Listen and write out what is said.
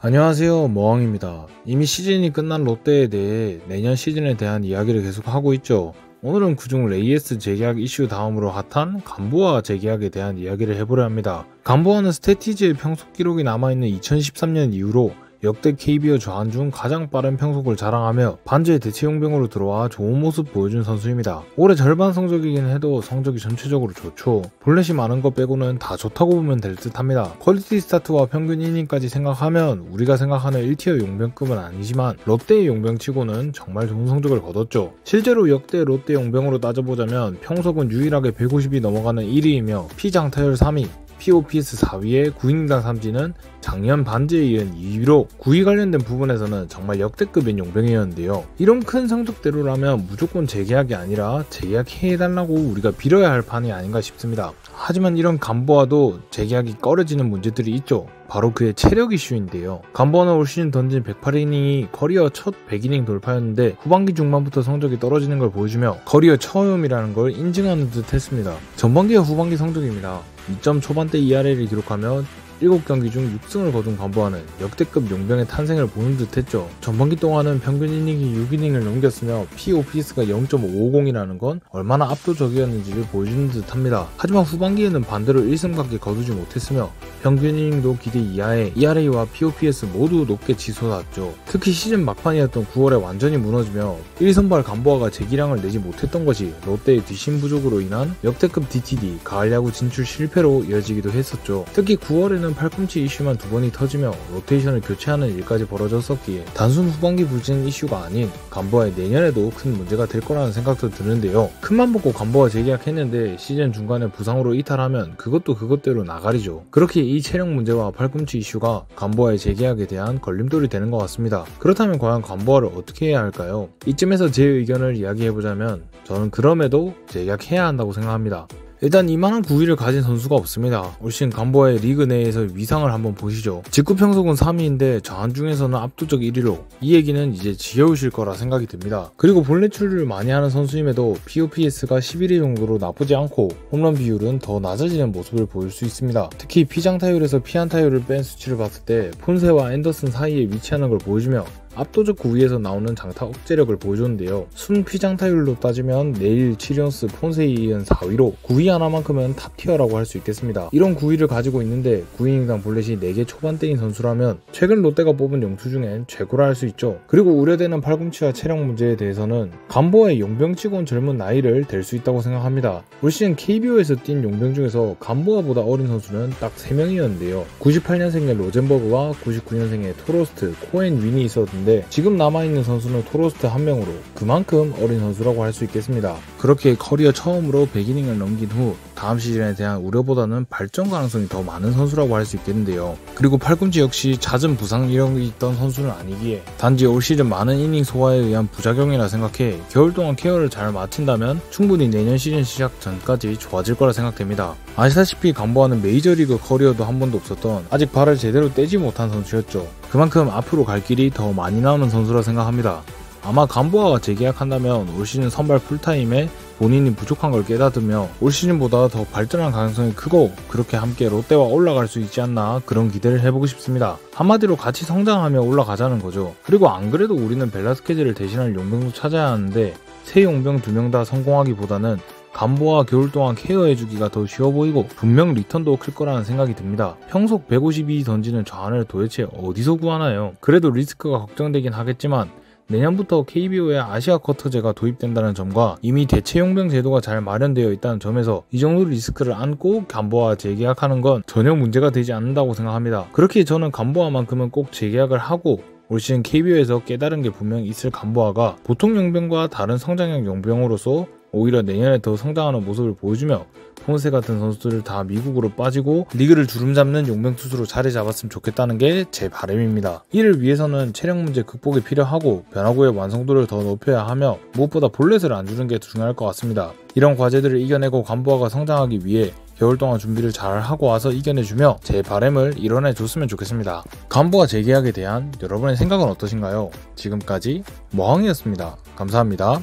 안녕하세요, 머왕입니다. 이미 시즌이 끝난 롯데에 대해 내년 시즌에 대한 이야기를 계속 하고 있죠. 오늘은 그중 레이에스 재계약 이슈 다음으로 핫한 감보아 재계약에 대한 이야기를 해보려 합니다. 감보아는 스태티즈의 평속 기록이 남아있는 2013년 이후로 역대 KBO 좌완 중 가장 빠른 평속을 자랑하며 반지의 대체 용병으로 들어와 좋은 모습 보여준 선수입니다. 올해 절반 성적이긴 해도 성적이 전체적으로 좋죠. 볼넷이 많은 것 빼고는 다 좋다고 보면 될 듯 합니다. 퀄리티 스타트와 평균 이닝까지 생각하면 우리가 생각하는 1티어 용병급은 아니지만 롯데의 용병치고는 정말 좋은 성적을 거뒀죠. 실제로 역대 롯데 용병으로 따져보자면 평속은 유일하게 150이 넘어가는 1위이며 피장타율 3위, POPS 4위에 9인당 삼진은 작년 반지에 이은 2위로 구위 관련된 부분에서는 정말 역대급인 용병이었는데요. 이런 큰 성적대로라면 무조건 재계약이 아니라 재계약해달라고 우리가 빌어야 할 판이 아닌가 싶습니다. 하지만 이런 감보아도 재계약이 꺼려지는 문제들이 있죠. 바로 그의 체력 이슈인데요. 감보아는 올 시즌 던진 108이닝이 커리어 첫 100이닝 돌파였는데 후반기 중반부터 성적이 떨어지는 걸 보여주며 커리어 처음이라는 걸 인증하는 듯 했습니다. 전반기와 후반기 성적입니다. 2점 초반대 ERA를 기록하며 7경기 중 6승을 거둔 감보아는 역대급 용병의 탄생을 보는 듯 했죠. 전반기 동안은 평균 이닝이 6이닝을 넘겼으며 POPS가 0.50이라는 건 얼마나 압도적이었는지를 보여주는 듯 합니다. 하지만 후반기에는 반대로 1승밖에 거두지 못했으며 평균 이닝도 기대 이하에 ERA와 POPS 모두 높게 치솟았죠. 특히 시즌 막판이었던 9월에 완전히 무너지며 1선발 감보아가 재기량을 내지 못했던 것이 롯데의 뒷심 부족으로 인한 역대급 DTD 가을 야구 진출 실패로 이어지기도 했었죠. 특히 9월에는 팔꿈치 이슈만 2번이 터지며 로테이션을 교체하는 일까지 벌어졌었기에 단순 후반기 불진 이슈가 아닌 감보아의 내년에도 큰 문제가 될 거라는 생각도 드는데요. 큰맘 먹고 감보아 재계약했는데 시즌 중간에 부상으로 이탈하면 그것도 그것대로 나가리죠. 그렇게 이 체력 문제와 팔꿈치 이슈가 감보아의 재계약에 대한 걸림돌이 되는 것 같습니다. 그렇다면 과연 감보아를 어떻게 해야 할까요? 이쯤에서 제 의견을 이야기해보자면 저는 그럼에도 재계약해야 한다고 생각합니다. 일단 이만한 구위를 가진 선수가 없습니다. 올 시즌 감보아의 리그 내에서 위상을 한번 보시죠. 직구 평속은 3위인데 좌완 중에서는 압도적 1위로 이 얘기는 이제 지겨우실 거라 생각이 듭니다. 그리고 볼넷 출루를 많이 하는 선수임에도 POPS가 11위 정도로 나쁘지 않고 홈런 비율은 더 낮아지는 모습을 보일 수 있습니다. 특히 피장타율에서 피안타율을 뺀 수치를 봤을 때 폰세와 앤더슨 사이에 위치하는 걸 보여주며 압도적 구위에서 나오는 장타 억제력을 보여줬는데요. 순 피장타율로 따지면 내일 치리언스 폰세에 이은 4위로 구위 하나만큼은 탑티어라고 할 수 있겠습니다. 이런 구위를 가지고 있는데 9이닝당 볼넷이 4개 초반대인 선수라면 최근 롯데가 뽑은 용투 중엔 최고라 할 수 있죠. 그리고 우려되는 팔꿈치와 체력 문제에 대해서는 감보아의 용병치곤 젊은 나이를 댈 수 있다고 생각합니다. 올 시즌 KBO에서 뛴 용병 중에서 감보아보다 어린 선수는 딱 3명이었는데요. 98년생의 로젠버그와 99년생의 토로스트, 코엔 윈이 있었는데 지금 남아있는 선수는 토로스트 1명으로 그만큼 어린 선수라고 할 수 있겠습니다. 그렇게 커리어 처음으로 100이닝을 넘긴 후 다음 시즌에 대한 우려보다는 발전 가능성이 더 많은 선수라고 할 수 있겠는데요. 그리고 팔꿈치 역시 잦은 부상 이력이 있던 선수는 아니기에 단지 올 시즌 많은 이닝 소화에 의한 부작용이라 생각해 겨울 동안 케어를 잘 마친다면 충분히 내년 시즌 시작 전까지 좋아질 거라 생각됩니다. 아시다시피 감보아는 메이저리그 커리어도 한 번도 없었던 아직 발을 제대로 떼지 못한 선수였죠. 그만큼 앞으로 갈 길이 더 많이 남은 선수라 생각합니다. 아마 감보아가 재계약한다면 올 시즌 선발 풀타임에 본인이 부족한 걸 깨닫으며 올 시즌보다 더 발전할 가능성이 크고 그렇게 함께 롯데와 올라갈 수 있지 않나 그런 기대를 해보고 싶습니다. 한마디로 같이 성장하며 올라가자는 거죠. 그리고 안 그래도 우리는 벨라스케즈를 대신할 용병도 찾아야 하는데 새 용병 2명 다 성공하기보다는 감보아 겨울 동안 케어해주기가 더 쉬워 보이고 분명 리턴도 클 거라는 생각이 듭니다. 평속 152 던지는 좌완을 도대체 어디서 구하나요? 그래도 리스크가 걱정되긴 하겠지만 내년부터 KBO에 아시아 쿼터제가 도입된다는 점과 이미 대체 용병 제도가 잘 마련되어 있다는 점에서 이 정도 리스크를 안고 감보아 재계약하는 건 전혀 문제가 되지 않는다고 생각합니다. 그렇게 저는 감보아만큼은 꼭 재계약을 하고 올 시즌 KBO에서 깨달은 게 분명히 있을 감보아가 보통 용병과 다른 성장형 용병으로서 오히려 내년에 더 성장하는 모습을 보여주며 폰세 같은 선수들 다 미국으로 빠지고 리그를 주름잡는 용병 투수로 자리 잡았으면 좋겠다는 게 제 바람입니다. 이를 위해서는 체력 문제 극복이 필요하고 변화구의 완성도를 더 높여야 하며 무엇보다 볼넷을 안 주는 게 중요할 것 같습니다. 이런 과제들을 이겨내고 감보아가 성장하기 위해 겨울 동안 준비를 잘 하고 와서 이겨내주며 제 바람을 이뤄내줬으면 좋겠습니다. 감보아 재계약에 대한 여러분의 생각은 어떠신가요? 지금까지 머항이었습니다. 감사합니다.